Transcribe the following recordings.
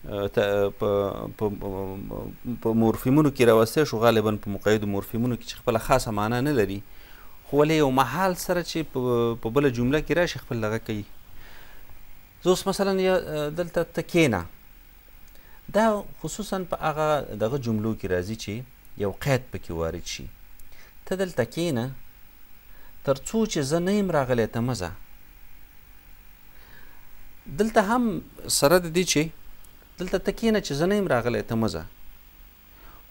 په مورفیمونو کې راوستی شو، غالبا په مقیدو مورفیمونو کې چې خپله خاصه معنا نه لري، خو ولې یو محال سره چې په بله جمله کې راشي خپل دغه کوي. زه اوس مثلا دلته ته کښېنه، دا خصوصا په هغه دغه جملو کې راځي چې یو قید پکې وارد شي. ته دلته کښېنه تر څو چې زه نه یم راغلی ته مه ځه. دلته هم سره د دې چې دلته ته کښېنه چې زه نه یم راغلی ته مه ځه،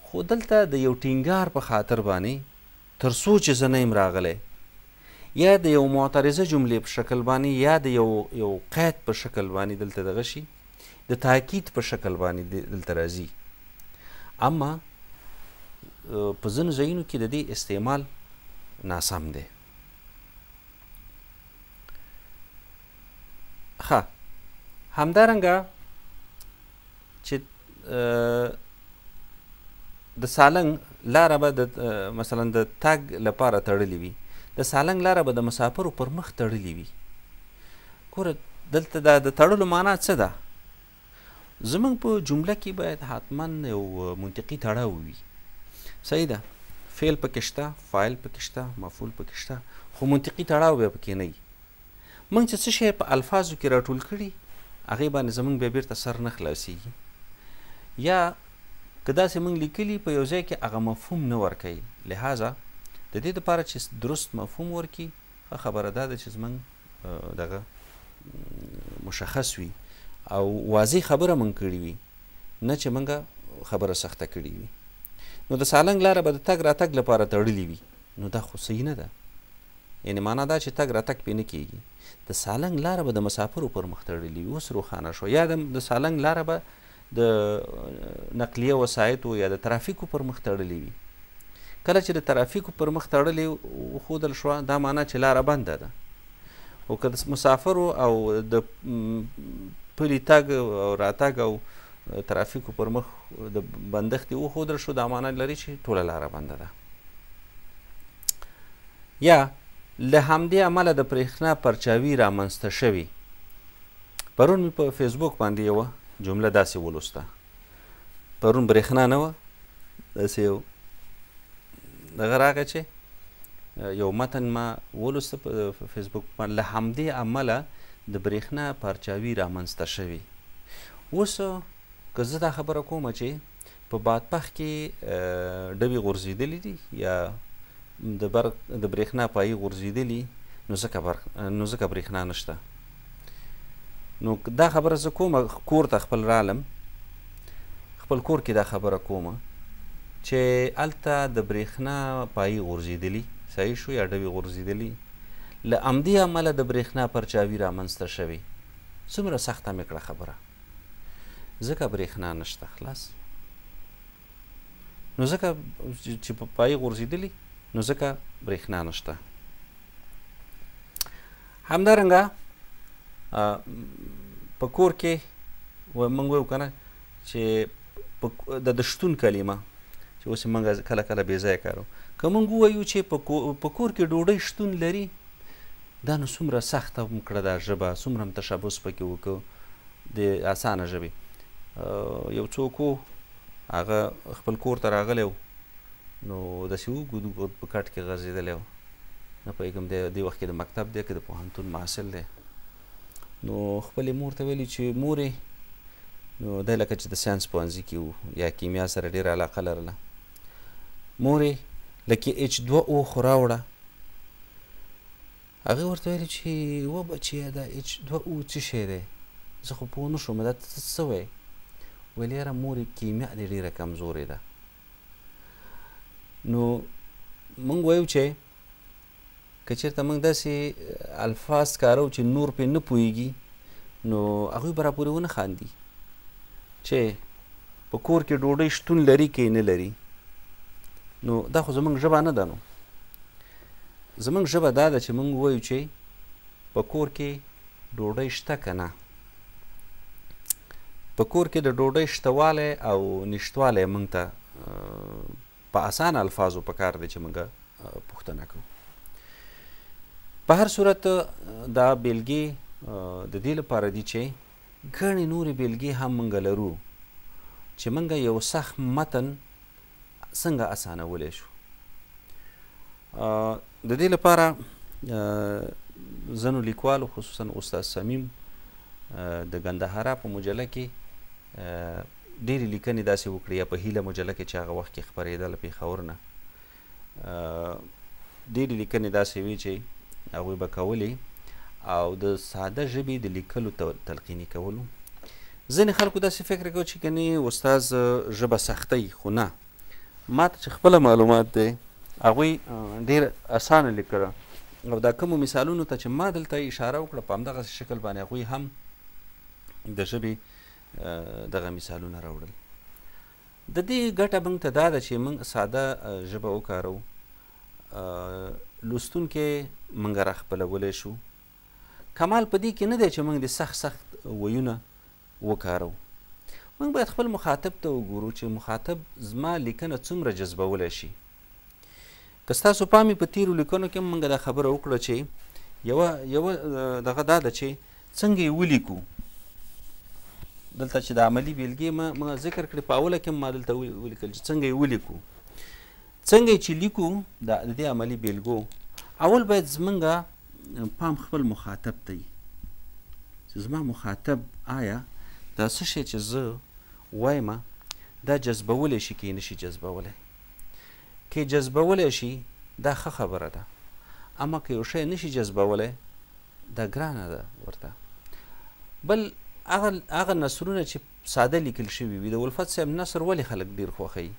خو دلته د یو ټینګار په خاطر باندې تر څو چې زه نه یم راغلی، یا د یو معترضه جملې په شکل باندې یا د یو قید په شکل باندې دلته دغه شي، د تاکید په شکل باندې دلته راځي. اما په ځینو ځایونو کې د دې استعمال ناسم دی. ښه، همدارنګه چې د سالنګ لاره به مثلا د تګ لپاره تړلې وي، د سالنګ لاره به د مسافرو پر مخ تړلې وي. ګوره دلته د تړلو معنا څه ده؟ زموږ په جمله کې باید حتما یو منطقي تړاو وي. صحیح ده، فعل پکې شته، فاعل پکې شته، مفعول پکې شته، خو منطقي تړاو بیا پکې نه وي. موږ چې څه شی په الفاظو کې راټول کړي هغې باندې زموږ بیا بیرته سر نه خلاصېږي، یا که داسې موږ لیکلي په یو ځای کې هغه مفهوم نه ورکوي. لہذا د دې دپاره چې درست مفهوم ورکړي، ښه خبره دا ده چې زموږ دغه مشخص وي او واضح خبره موږ کړې وي، نه چې موږ خبره سخته کړې وي. نو د سالنګ لاره به د تګ راتګ لپاره تړلې وي، نو دا خو صحیح نه ده. یعنې معنا دا چې تګ راتګ پې نه کېږي. د سالنګ لاره به د مسافرو پر مخ تړلې وي. اوس روښانه شو. یا د سالنګ لاره به د نقلیه وسایطو یا د ترافیکو پر مخ تړلې وي. کله چې د ترافیکو پر مخ تړلې وښودل شوه، دا معنا چې لاره بنده ده. خو که د مسافرو او د پلي تګ او راتګ او ترافیکو پر مخ د بندښتې وښودل شو، دا معنا لري چې ټوله لاره بنده ده. یا له همدې امله د برېښنا پرچاوي رامنځته شوي. پرون مې په فیسبوک باندې یوه جمله داسې ولوسته. پرون برېښنا نه وه، داسې یو دغه راغی چې یو متن ما ولوسته په فیسبوک باندې، له همدې امله د برېښنا پرچاوي رامنځته شوي. اوس که زه دا خبره کومه چې په بادپخ کې ډبې غورځېدلي دي یا د برېښنا پایې غورځېدلي، نو ځکه برېښنا نشته. نو دا خبره زه کومه، کور ته خپل رالم، خپل کور کې دا خبره کومه چې هلته د برېښنا پایې غورځېدلي، صحیح شو، یا ډبې غورځېدلي، له همدې امله د برېښنا پرچاوي رامنځته شوي. څومره سخته مې کړه خبره، ځکه برېښنا نشته. خلاص. نو ځکه چې په پایې غورځېدلي، نو ځکه برېښنا نشته. همدارنګه په کور کې موږ وایو که نه چې د شتون کلمه چې اوس یې موږ کله کله بې ځایه کاروو. که موږ ووایو چې په کور کې ډوډۍ شتون لري، دا نو څومره سخته هم کړه دا ژبه، څومره هم تشبث پکې وکړو د اسانه ژبې. یو څوک و، هغه خپل کور ته راغلی و، نو داسې وګود په کټ کې غځېدلی و، نه پوهېږم دې وخت کې د مکتب دی که د پوهنتون محصل دی. نو خپلې مور ته ویلي چې مورې، نو دی لکه چې د ساینس پوهنځي کې و یا کیمیا سره ډېره علاقه لرله، مورې لکه H2O خو راوړه. هغې ورته ویلي چې و بچیه دا H2O څه شی دی؟ زه خو پوه نه شوم دا څه وایې؟ ویل یاره مورې کیمیا دې ډېره کمزورې ده. نو موږ وایو چې که چېرته موږ داسې الفاظ کارو چې نور پرې نه پوهېږي، نو هغوی به راپورې ونه خاندي چې په کور کې ډوډۍ شتون لري که نه لري. نو دا خو زموږ ژبه نه ده. نو زموږ ژبه دا ده چې موږ وایو چې په کور کې ډوډۍ شته که نه. په کور کې د ډوډۍ شتهوالی او نشتوالی موږ ته په اسانه الفاظو پکار دی چې موږ پوښتنه کوو. په هر صورت دا بیلګې د دې لپاره دي چې ګڼې نورې بیلګې هم موږ لرو چې موږ یو سخت متن څنګه اسانولی شو. د دې لپاره ځینو لیکوالو خصوصا استاد صمیم د ګندهارا په مجله کې ډېرې لیکنې داسې وکړې، یا په هیله مجله کې چې هغه وخت کې خپرېدله پېښور نه، ډېرې لیکنې داسې وې چې هغوی به کولې او د ساده ژبې د لیکلو تلقیني کولو. ځینې خلکو داسې فکر کوي چې کنې استاذ ژبه سختۍ، خو نه، ما ته چې خپله معلومات دی هغوی ډېر اسانه لیکله، او دا کومو مثالونو ته چې ما دلته اشاره وکړه په همدغسې شکل باندې هغوی هم د ژبې دغه مثالونه راوړل. د دې ګټه موږ ته دا ده چې موږ ساده ژبه وکاروو، لوستونکی موږ راخپلولی شو. کمال په دې کې نه دی چې موږ د سخت ویونه وکاروو. موږ باید خپل مخاطب ته وګورو چې مخاطب زما لیکنه څومره جذبولی شي. که ستاسو پام په تیرو لیکنو کې موږ دا خبره وکړه چې یوه دغه دا ده چې څنګه یې ولیکو. دلته چې د عملي بیلګې ما ذکر کړې، په اوله کې ما دلته ولیکل چې څنګه یې ولیکو. څنګه یې چې لیکو د دې عملي بیلګو، اول باید زمونږ پام خپل مخاطب ته وي چې زما مخاطب آیا دا څه شی چې زه وایم دا جذبولی شي که یې نشي جذبولی. که یې جذبولی شي دا ښه خبره ده، اما که یو شی نشي جذبولی دا ګرانه ده ورته. بل هغه نثرونه چې ساده لیکل شوي وي، د الفت صاحب نثر ولې خلک ډېر خوښوي؟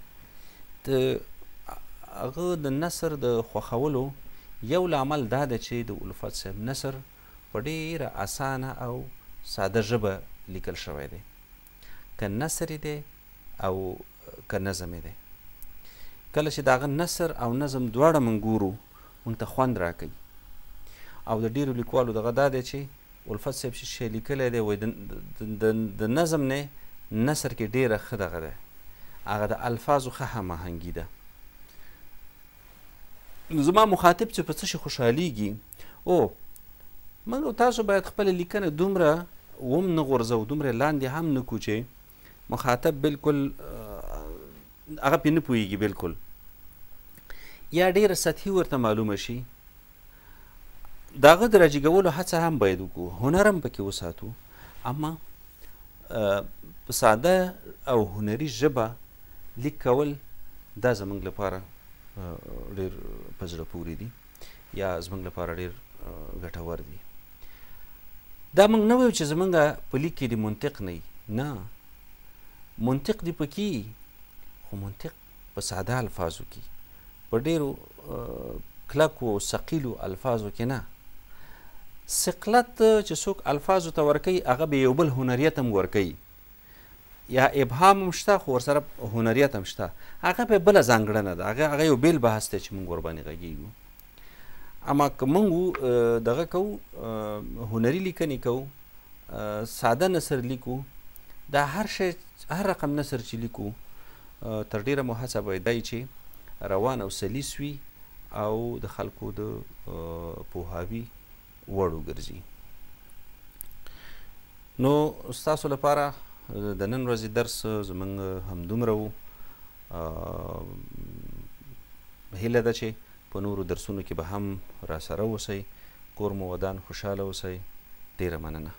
د هغه د نثر د خوښولو یو لامل دا ده چې د الفت صاحب نثر په ډېره اسانه او ساده ژبه لیکل شوی دی، که نثر دی او که نظم دی. کله چې د هغه نثر او نظم دواړه موږ ګورو موږ ته خوند راکوي. او د ډېرو لیکوالو دغه دا دی چې الفت صاحب چې شی لیکلی دی، وایي د نظم نه نثر کې ډېره ښه دغه دی، هغه د الفاظو ښه هماهنګي ده. نو زما مخاطب چې په څه شي خوشحالیږي، موږ او تاسو باید خپله لیکنه دومره وم نه غورځو، دومره لاندې هم نه کړو چې مخاطب بالکل هغه پرې نه پوهېږي بالکل، یا ډېره سطحي ورته معلومه شي. د هغه د راجګولو هڅه هم باید وکړو، هنر هم پکې وساتو، اما په ساده او هنري ژبه لیک کول دا زموږ لپاره ډېر په زړه پورې دي، یا زموږ لپاره ډېر ګټور دي. دا موږ نه وایو چې زموږ په لیک کې د منطق نه وي، نه، منطق دې پکې وي، خو منطق په ساده الفاظو کې، په ډېرو کلکو او ثقیلو الفاظو کې نه. ثقلت چې څوک الفاظو ته ورکوي هغه به یو بل هنریت هم ورکوي، یا ابهام هم شته خو ورسره هنریت هم شته، هغه به بله ځانګړنه ده، هغه یو بیل بحث دی چې موږ ورباندې غږیږو. اما که موږ دغه کوو، هنري لیکنې کوو، ساده نثر لیکو، دا هر رقم نثر چې لیکو تر ډېره مو هڅه باید دی چې روان او سلیس وي او د خلکو د پوهاوي وړ وګرځي. نو ستاسو لپاره د نن ورځې درس زموږ همدومره و. هیله ده چې په نورو درسونو کې به هم راسره اوسئ. کور مو ودان خوشحاله اوسئ. ډېره مننه.